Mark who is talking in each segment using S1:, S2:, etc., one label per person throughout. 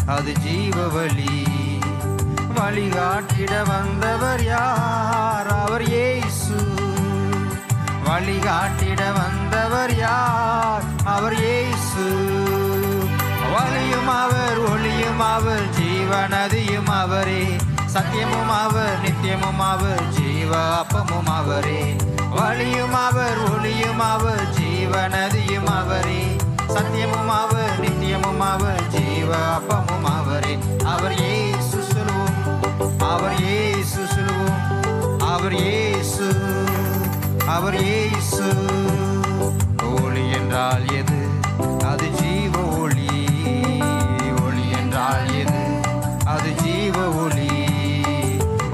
S1: அது ஜீவ வழி. வழிகாட்டிட வந்தவர் யார்? அவர் இயேசு. வழிகாட்டிட வந்தவர் யார்? அவர் இயேசு. வழியும் அவர், ஒளியும் அவர், ஜீவநதியும் அவரே. சத்தியமும் அவர், நித்தியமும் அவர், ஜீவ அப்பமும் அவரே. வழியும் அவர், ஒளியும் அவர், ஜீவநதியும் அவரே. சத்தியமும் அவர், நித்தியமும் அவர், ஜீவ அப்பமும் அவரே. அவர் இயேசு சொல்லுவோம், அவர் இயேசு சொல்லுவோம், அவர் இயேசு, அவர் இயேசு. ஒளி என்றால் எது? அது ஜீவ ஒளி. ஒளி என்றால் எது? அது ஜீவ ஒளி.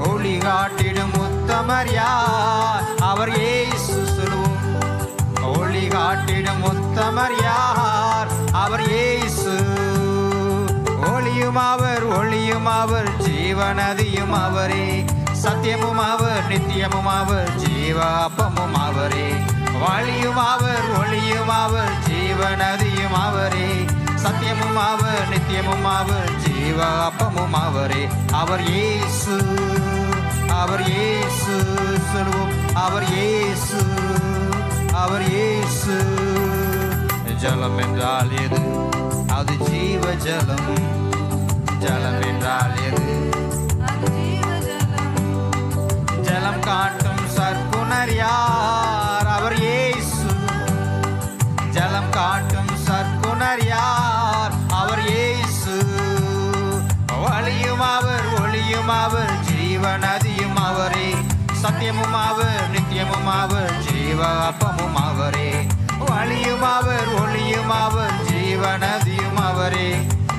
S1: ஒளி காட்டிடும் உத்தமர் யார்? அவர் இயேசு சொல்லுவோம். ஒளி காட்டிடும் உத்தமர் யார்? அவர் இயேசு. ஒளியும் அவர், ஒளியும் அவர், ஜீவநதியும் அவரே. சத்தியமும் அவர், நித்தியமும் அவர், ஜீவ அப்பமும் அவரே. வழியும் அவர், ஒளியும் அவர், ஜீவநதியும் அவரே. சத்தியமும் அவர், நித்தியமும் அவர், ஜீவ அப்பமும் அவரே. அவர் இயேசு, அவர் இயேசு சொல்வோம், அவர் இயேசு, அவர் இயேசு. ஜலம் என்றால் எது? அது ஜீவ ஜலம். ஜலம் என்றால் எது? ஜலம் காட்டும் சற்குணர் யார்? அவர் இயேசு. ஜலம் காட்டும் சற்குணர் யார்? அவர் இயேசு. வழியும் அவர், ஒளியும் அவர், ஜீவநதியும் அவரே. சத்தியமும் அவர், நித்தியமும் அவர், ஜீவ அப்பமும் அவரே. வழியும் அவர், ஒளியும் அவர், ஜீவநதியும் அவரே.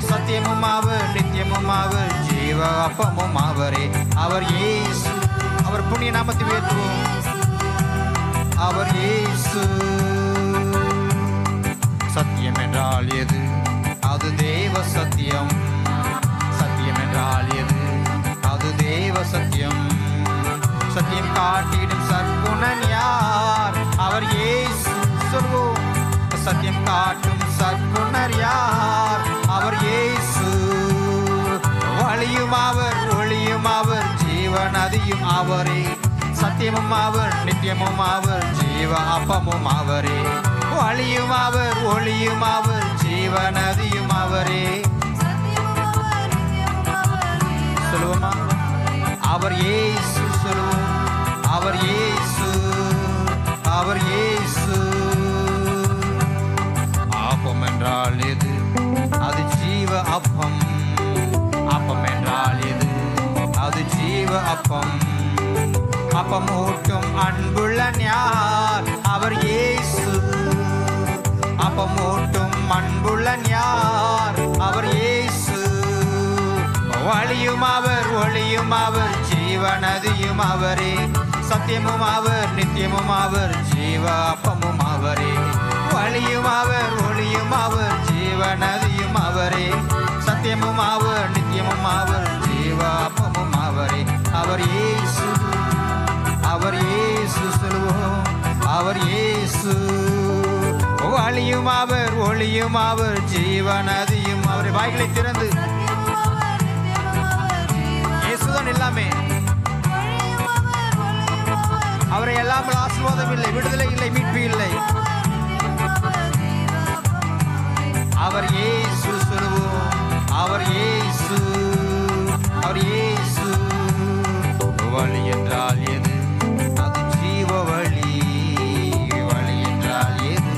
S1: சத்தியமும் அவர், நித்தியமும் அவர், ஜீவ அப்பமும் அவரே. அவர் இயேசு. அவர் புண்ணிய நாமத்தை உயர்த்துவோம். அவர் இயேசு. சத்தியம் என்றால் எது? அது தேவ சத்தியம். சத்தியம் என்றால் எது? அது தேவ சத்தியம். சத்தியம் காட்டிடும் சற்குணன் யார்? அவர் இயேசு சொல்வோம். சத்தியம் காட்டும் சற்குணர் யார்? அவர் இயேசு. வழியும் அவர், ஒளியும் அவர், ஜீவநதியும் அவரே. சத்தியமும் அவர், நித்தியமும் அவர், ஜீவ அப்பமும் அவரே. வழியும் அவர், ஒளியும் அவர், ஜீவநதியும் அவரே. சொல்லுவோமா? அவர் இயேசு சொல்லுவோம், அவர் இயேசு, அவர் இயேசு. அப்பம் என்றால் எது? அது ஜீவ அப்பம். அப்பம் என்றால் எது? அது ஜீவ அப்பம். அப்பம் ஊட்டும் அன்புள்ள யார்? அவர் இயேசு. அப்பம் ஊட்டும் அன்புள்ள யார்? அவர் இயேசு. வழியும் அவர், ஒளியும் அவர், ஜீவநதியும் அவரே. சத்தியமும் அவர், நித்தியமும் அவர், ஜீவ அப்பமும் அவரே. வழியும் அவர், ஒளியும் அவர், ஜீவநதியும் அவரே. சத்தியமும் அவர், நித்தியமும் அவர், ஜீவ அப்பமும் அவரே. அவர் இயேசு, அவர் இயேசு சொல்லுவோம், அவர் இயேசு. வழியும் அவர், ஒளியும் அவர், ஜீவநதியும் அவரே. வாய்களை திறந்து இயேசுதான் எல்லாமே. அவரை எல்லாமல் ஆசீர்வாதம் இல்லை, விடுதலை இல்லை, மீட்பு இல்லை. அவர் இயேசு சொல்லுவோம், அவர் இயேசு, அவர் இயேசு. வழி என்றால் எது? அது ஜீவ வழி. வழி என்றால் எது?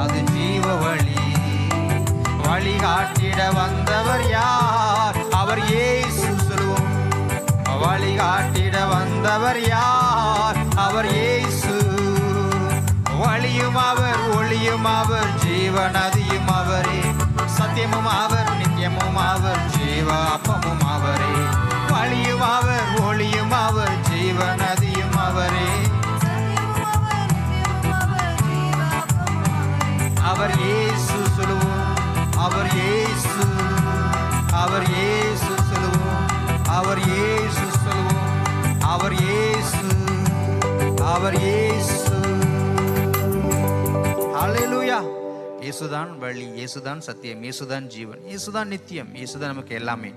S1: அது ஜீவ வழி. வழிகாட்டிட வந்தவர் யார்? அவர் இயேசு சொல்லுவோம். வழிகாட்டிட வந்தவர் யார்? அவர் இயேசு. வழியும் அவர், ஒளியும் அவர், ஜீவநதியும் அவரே. சத்தியமும் அவர், நித்தியமும் அவர், ஜீவ அப்பமும் அவரே. வழியும் அவர், ஒளியும் அவர், ஜீவநதியும் அவரே. அவர் இயேசு சொல்லுவோம், அவர் இயேசு, அவர் இயேசு சொல்லுவோம், அவர் இயேசு சொல்லுவோம், அவர் இயேசு, அவர் இயேசு. ஹல்லேலூயா. இயேசுதான் வழி, இயேசுதான் சத்தியம், இயேசுதான் ஜீவன், இயேசுதான் நித்தியம், இயேசுதான் நமக்கு எல்லாமே.